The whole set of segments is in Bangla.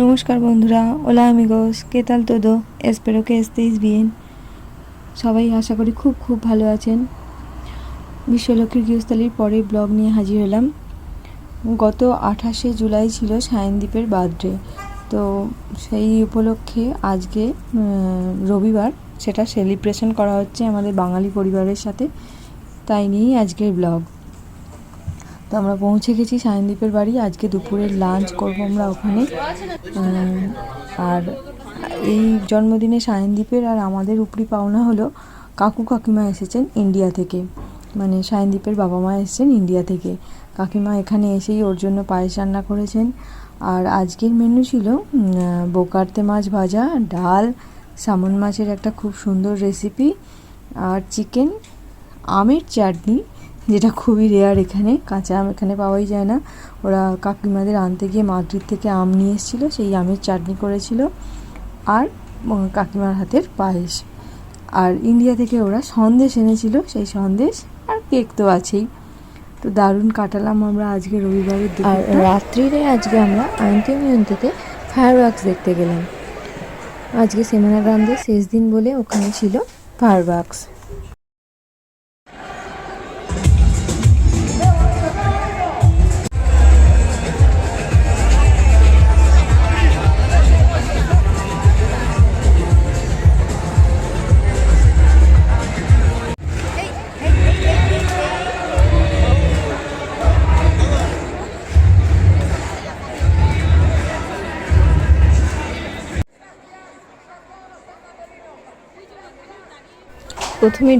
নমস্কার বন্ধুরা, hola amigos, ¿qué tal todo? Espero que estéis bien. সবাই আশা করি খুব ভালো আছেন। বিশ্বলক্ষ্মীর গৃহস্থালির পরে ব্লগ নিয়ে হাজির হলাম। গত 28শে জুলাই ছিল সায়নদীপের বার্থডে, তো সেই উপলক্ষে আজকে রবিবার সেটা সেলিব্রেশন করা হচ্ছে আমাদের বাঙালি পরিবারের সাথে, তাই নিয়েই আজকের ব্লগ। তো আমরা পৌঁছে গেছি সায়নদীপের বাড়ি। আজকে দুপুরের লাঞ্চ করবো আমরা ওখানে। আর এই জন্মদিনে সায়নদীপের আর আমাদের উপরি পাওনা হলো কাকু কাকিমা এসেছেন ইন্ডিয়া থেকে, মানে সায়নদীপের বাবা মা এসেছেন ইন্ডিয়া থেকে। কাকিমা এখানে এসেই ওর জন্য পায়েস রান্না করেছেন। আর আজকের মেনু ছিল বোকারতে মাছ ভাজা, ডাল, সামন মাছের একটা খুব সুন্দর রেসিপি, আর চিকেন, আমের চাটনি, যেটা খুবই রেয়ার, এখানে কাঁচা আম এখানে পাওয়াই যায় না। ওরা কাকিমাদের আনতে গিয়ে মাদ্রিদ থেকে আম নিয়ে এসেছিলো, সেই আমের চাটনি করেছিল, আর কাকিমার হাতের পায়েস। আর ইন্ডিয়া থেকে ওরা সন্দেশ এনেছিল, সেই সন্দেশ আর কেক তো আছেই। তো দারুণ কাটালাম আমরা আজকে রবিবারের দিন। আর রাত্রিরে আজকে আমরা আয়ন্তমিয়ন্ততে ফায়ার ওয়ার্কস দেখতে গেলাম। আজকে সেমিনার গ্রান্ডের শেষ দিন বলে ওখানে ছিল ফায়ার ওয়ার্কস। প্রথমে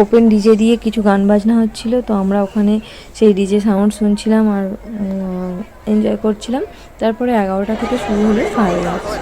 ওপেন ডিজে দিয়ে কিছু গান বাজনা হচ্ছিল, তো আমরা ওখানে সেই ডিজে সাউন্ড শুনছিলাম আর এনজয় করছিলাম। তারপরে 11টা থেকে শুরু হলো ফায়ার ওয়ার্কস।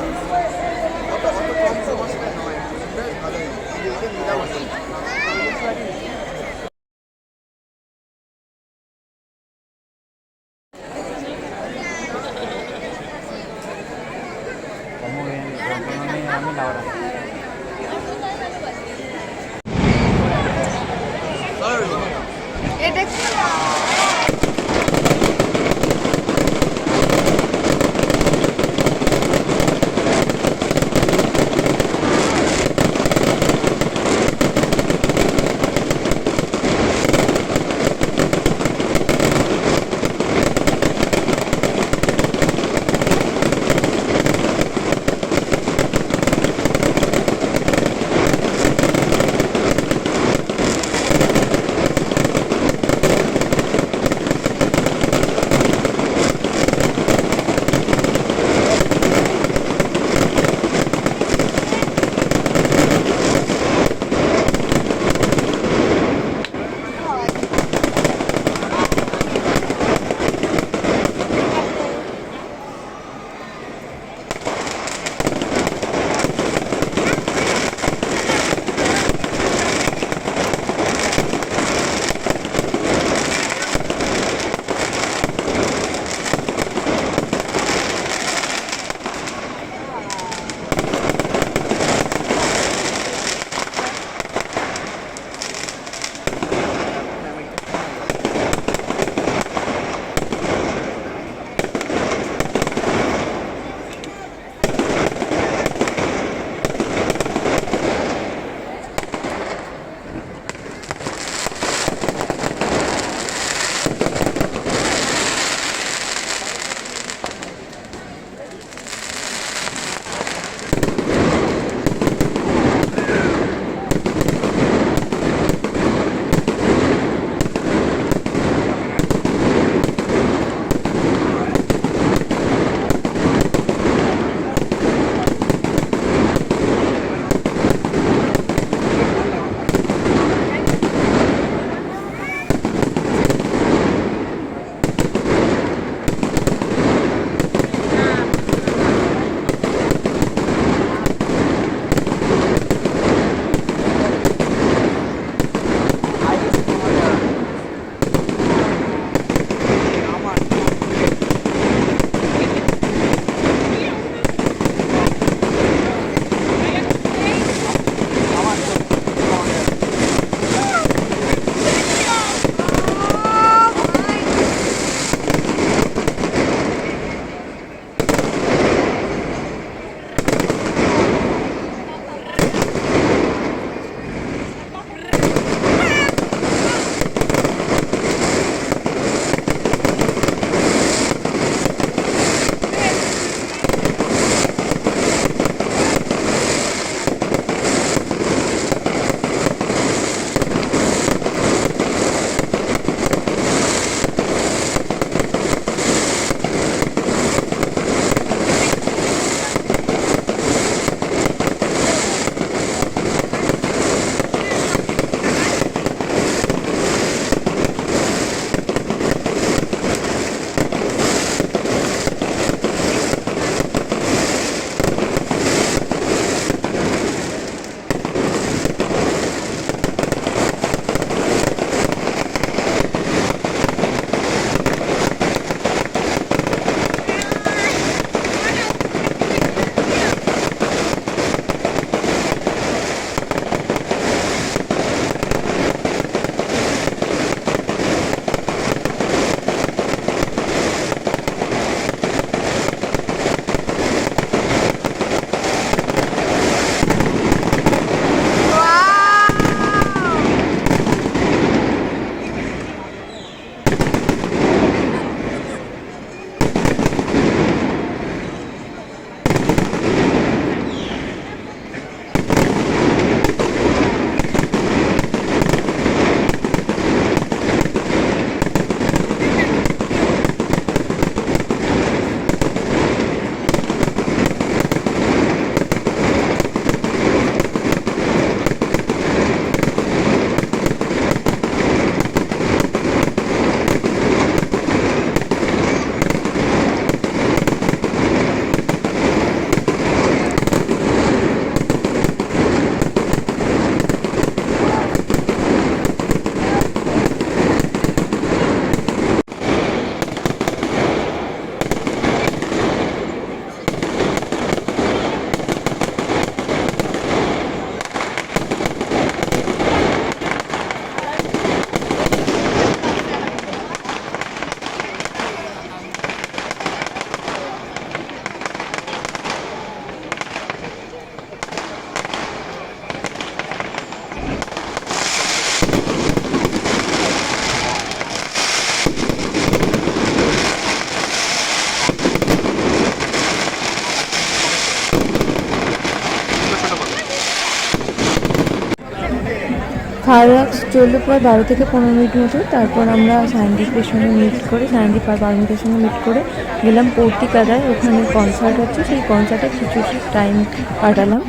ফায়ারওয়ার্কস চললো প্রায় 12 থেকে 15 মিনিট মতো। তারপর আমরা সায়নদীপের সঙ্গে মিট করে, সায়নদীপ আর পারমিতার সঙ্গে মিট করে গেলাম পর্তিকাদায়। ওখানে কনসার্ট হচ্ছে, সেই কনসার্টে কিছু টাইম কাটালাম।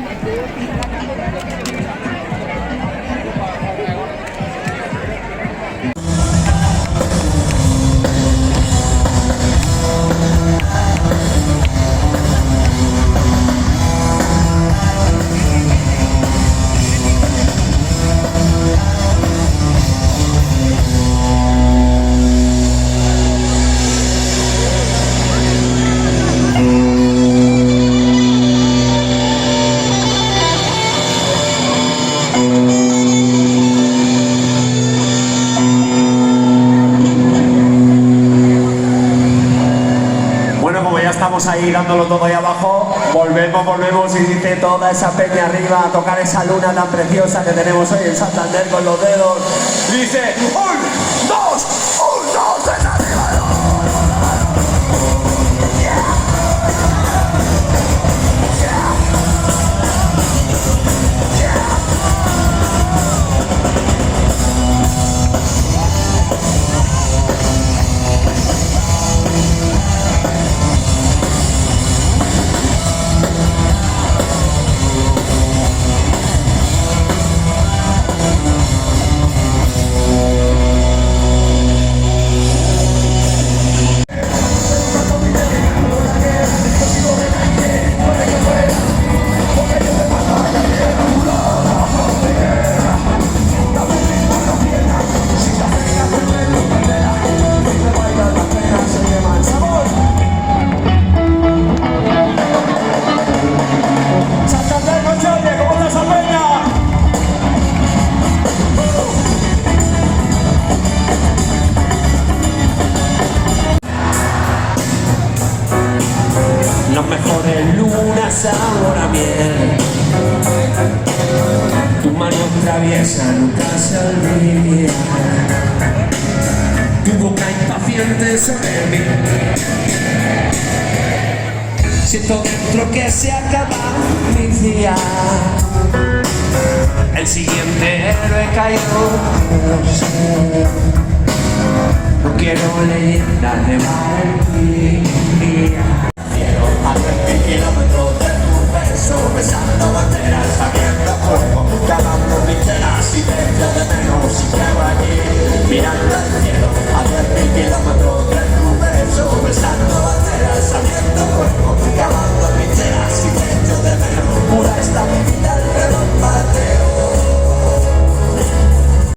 Estamos ahí dándolo todo ahí abajo, volvemos y dice toda esa peña arriba a tocar esa luna tan preciosa que tenemos hoy en Santander con los dedos. Dice, un, dos, desde arriba. Los mejores lunas sabor a miel. Tu mano traviesa nunca se olvida. Tu boca impaciente sobre mí. Siento dentro que se acaba mi día. El siguiente héroe cayó. No quiero leyendas de valentía. Kilómetros de tu beso, besando banderas, sabiendo fuego, ganando trincheras y te echo de menos y quedo aquí, mirando